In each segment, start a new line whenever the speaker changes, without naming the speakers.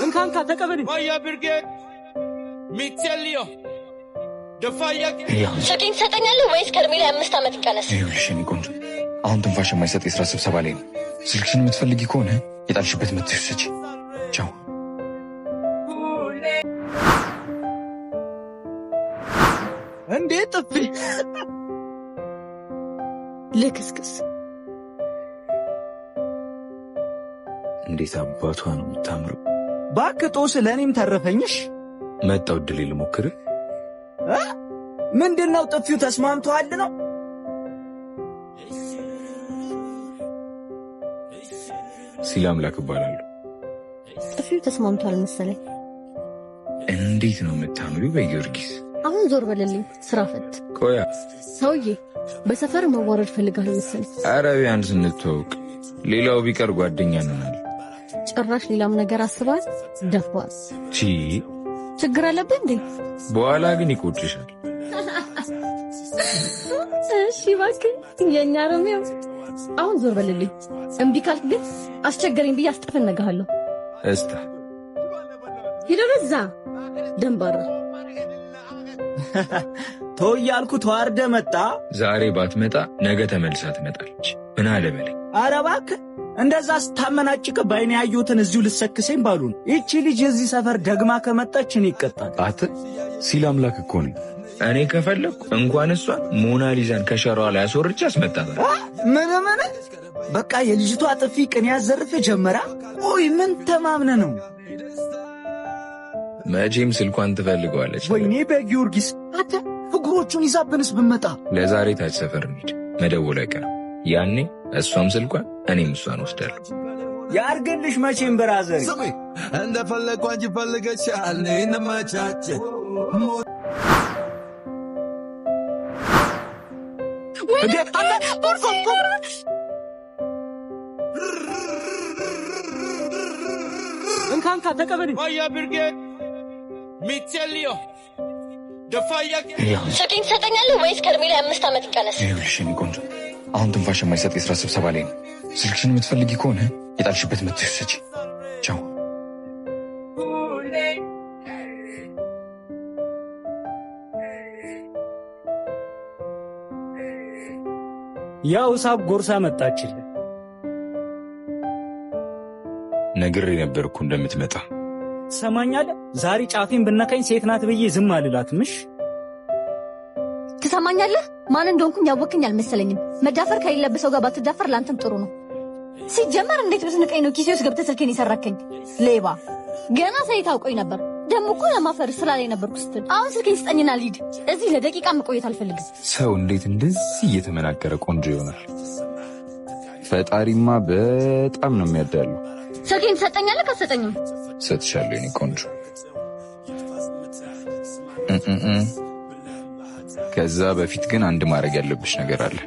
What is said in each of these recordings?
እንካንካ ተቀበል
ማያ ብርጌድ ሚቴሊዮ ደፋያ
ስልኬን ትሰጠኛለህ ወይስ ከእድሜ ላይ 5 ዓመት ይቀነስ?
ይኸውልሽ የኔ ቆንጆ አሁን ትንፋሽ የማይሰጥ የሥራ ስብሰባ ላይ ነው። ስልክሽን የምትፈልጊ ከሆነ የጣልሽበት መጥተሽ ስጪ። ቻው።
እንዴት ጥፊ
ልክስክስ
እንዴት አባቷ ነው የምታምረው።
ባክጦስ ለኔም ተረፈኝሽ።
መጣው ድል ልሞክር።
ምንድነው ጥፊው ተስማምቷል ነው?
ሲል አምላክ እባላለሁ።
ጥፊው ተስማምቷል መሰለኝ።
እንዴት ነው የምታምሪው በጊዮርጊስ።
አሁን ዞር በለልኝ ስራ ፈት።
ቆያ
ሰውዬ በሰፈር መዋረድ ፈልጋለሁ መሰለኝ።
ኧረ ቢያንስ እንተዋወቅ። ሌላው ቢቀር ጓደኛ ነን።
ጭራሽ ሌላም ነገር አስባል ደፋል። ችግር አለብህ እንዴ?
በኋላ ግን ይቆጭሻል።
እሺ እባክህ የኛ ሮሚዮ አሁን ዞር በልልኝ። እምቢ ካልክ ግን አስቸገረኝ ብዬ አስጠፈነግሃለሁ።
እስታ
ይደረዛ ደንባራ
ተወያልኩ ተዋርደ መጣ።
ዛሬ ባትመጣ ነገ ተመልሳ ትመጣለች። ምን አለ በለኝ።
ኧረ እባክህ እንደዛ ስታመናጭቅ ባይኔ ያዩትን እዚሁ ልሰክሰኝ ባሉን። ይቺ ልጅ የዚህ ሰፈር ደግማ ከመጣች እኔ ይቀጣል።
አት ሲል አምላክ እኮ ነው። እኔ ከፈለኩ እንኳን እሷን ሞናሊዛን ከሸራዋ ላይ አስወርጄ አስመጣታለሁ።
ምን በቃ የልጅቷ ጥፊ ቅን ያዘርፍ ጀመራ። ኦይ ምን ተማምነ ነው?
መቼም ስልኳን ትፈልገዋለች።
ወይኔ በጊዮርጊስ አታ እግሮቹን ይዛብንስ ብመጣ።
ለዛሬ ታች ሰፈር እንሂድ፣ መደወል አይቀርም። ያኔ እሷም ስልኳን እኔም እሷን ወስዳለሁ።
ያርገልሽ መቼም ብራዘር
እንደፈለግኩ አንቺ ፈልገሻል ነመቻቸ
እንካንካ ተቀበል
ማያ ብርጌድ ሚቴሊዮ ደፋያ
ስልኬን ትሰጠኛለህ ወይስ ከእድሜ ላይ 5 ዓመት ይቀነስ?
ይኸውልሽ የኔ ቆንጆ አሁን ትንፋሽ የማይሰጥ የሥራ ስብሰባ ላይ ነው። ስልክሽን የምትፈልጊ ከሆነ የጣልሽበት መጥተሽ ስጪ። ቻው።
ያው ሳብ ጎርሳ መጣችልህ።
ነግሬ ነበርኩ እንደምትመጣ።
ትሰማኛለህ? ዛሬ ጫፌን ብነካኝ ሴት ናት ብዬ ዝም አልላትምሽ።
ትሰማኛለህ? ማን እንደሆንኩኝ ያወቅኝ አልመሰለኝም። መዳፈር ከሌለብህ ሰው ጋር ባትዳፈር ላንተም ጥሩ ነው። ሲጀመር እንዴት ብትንቀኝ ነው ኪሴ ውስጥ ገብተህ ስልኬን የሰራከኝ? ሌባ! ገና ሳይት አውቀኝ ነበር። ደሞ እኮ ለማፈር ስራ ላይ ነበርኩ ስትል አሁን ስልኬን ስጠኝና ልሂድ። እዚህ ለደቂቃ መቆየት አልፈልግም።
ሰው እንዴት እንደዚህ እየተመናገረ ቆንጆ ይሆናል? ፈጣሪማ በጣም ነው የሚያዳለው።
ስልኬን ትሰጠኛለህ? ካሰጠኝም
ሰጥሻለሁ የኔ ቆንጆ። ከዛ በፊት ግን አንድ ማድረግ ያለብሽ ነገር አለ።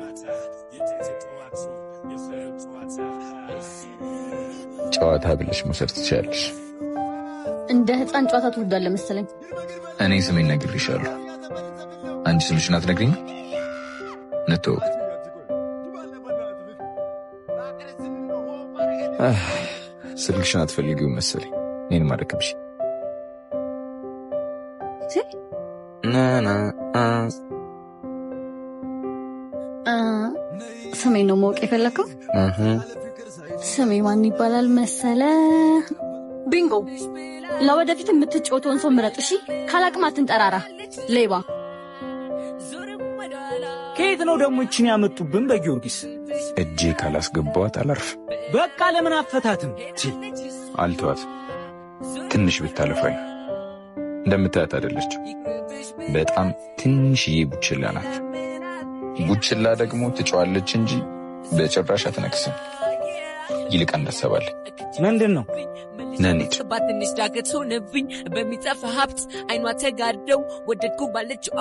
ጨዋታ ብለሽ መውሰድ ትችያለሽ።
እንደ ህፃን ጨዋታ ትወዳለህ መሰለኝ።
እኔ ስሜን ነግሬሻለሁ። አንቺ ስምሽን አትነግሪኝ? ነተው ስልክሽን አትፈልጊው መሰለኝ። እኔን ማረከብሽ
ስሜ ነው ማወቅ የፈለከው? ስሜ ማን ይባላል መሰለ? ቢንጎ። ለወደፊት የምትጫወተውን ሰው ምረጥ እሺ? ካላቅም አትንጠራራ ሌባ።
ከየት ነው ደግሞ እቺን ያመጡብን? በጊዮርጊስ
እጄ ካላስገባዋት አላርፍ።
በቃ ለምን አፈታትም?
አልተዋት። ትንሽ ብታለፋኝ እንደምታያት አይደለችም። በጣም ትንሽዬ ቡችላ ናት። ቡችላ ደግሞ ትጫዋለች እንጂ በጭራሽ አትነክስም። ይልቅ እንዳሰባለኝ
ምንድን ነው
ነኒት
ትንሽ ዳገት ሆነብኝ በሚጠፋ ሀብት አይኗ ተጋደው ወደድኩ ባለችው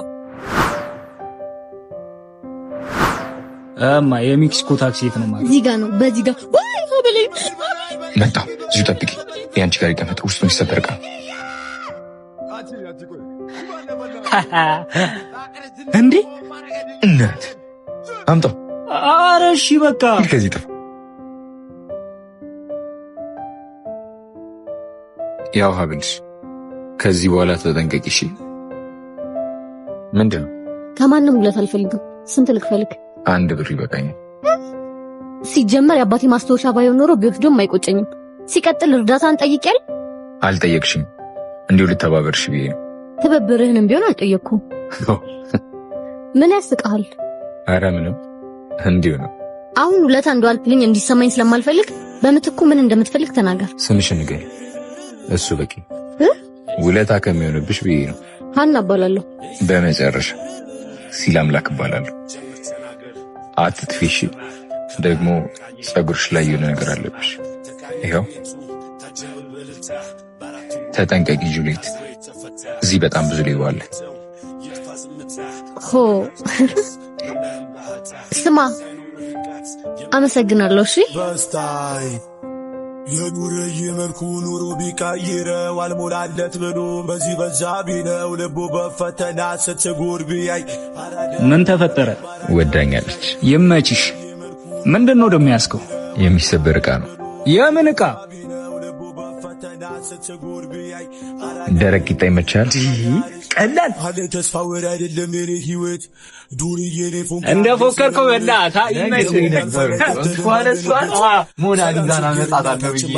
የሜክሲኮ ታክሲ የት ነው ማለት?
እዚህ ጋር ነው። በዚህ ጋር ወይ ሆበለ
መጣ። እዚሁ ጠብቂ። ያንቺ ጋር ይቀመጥ። ውስጡን ይሰበርቃ።
እንዴ
እናት አምጣው
ኧረ እሺ በቃ
ከዚህ ጥፋ። ያው ሀብልሽ ከዚህ በኋላ ተጠንቀቂ እሺ። ምንድን ነው?
ከማንም ውለት አልፈልግም። ስንት ልክፈልግ?
1 ብር ይበቃኛል።
ሲጀመር የአባቴ ማስታወሻ ባይሆን ኖሮ ቢወስዶም አይቆጨኝም። ሲቀጥል እርዳታን ጠይቄያል?
አልጠየቅሽም፣ እንዲሁ ልተባበርሽ ብዬ ነው።
ትብብርህንም ቢሆን አልጠየቅኩም። ምን ያስቀሃል?
ኧረ ምንም፣ እንዲሁ ነው።
አሁን ውለታ እንደዋልክልኝ እንዲሰማኝ ስለማልፈልግ በምትኩ ምን እንደምትፈልግ ተናገር።
ስምሽን ንገሪ፣ እሱ በቂ። ውለታ ከሚሆንብሽ ብዬ ነው።
ሀና እባላለሁ።
በመጨረሻ ሲል አምላክ እባላለሁ። አትጥፊ እሺ። ደግሞ ጸጉርሽ ላይ የሆነ ነገር አለብሽ። ይኸው ተጠንቀቂ ጁሊየት፣ እዚህ በጣም ብዙ ሌባ አለ።
ሆ ስማ፣ አመሰግናለሁ። እሺ
የኑር መልኩ ኑሮ ቢቀይረው አልሞላለት ብሎ በዚህ በዛ ቢነው ልቡ በፈተና ስትጎር ቢያይ
ምን ተፈጠረ?
ወዳኛለች።
ይመችሽ። ምንድን ነው ደግሞ ያዝከው?
የሚሰበር ዕቃ ነው።
የምን ዕቃ?
ደረቅ ቂጣ ይመቻል።
ቀላል
አለ ተስፋ ወር አይደለም የኔ ህይወት ዱርዬ ነው ፎንካ
እንደ ፎከርከው በእናትህ ይመችህ። ሞናሊዛና መጣጣት ነው ብዬ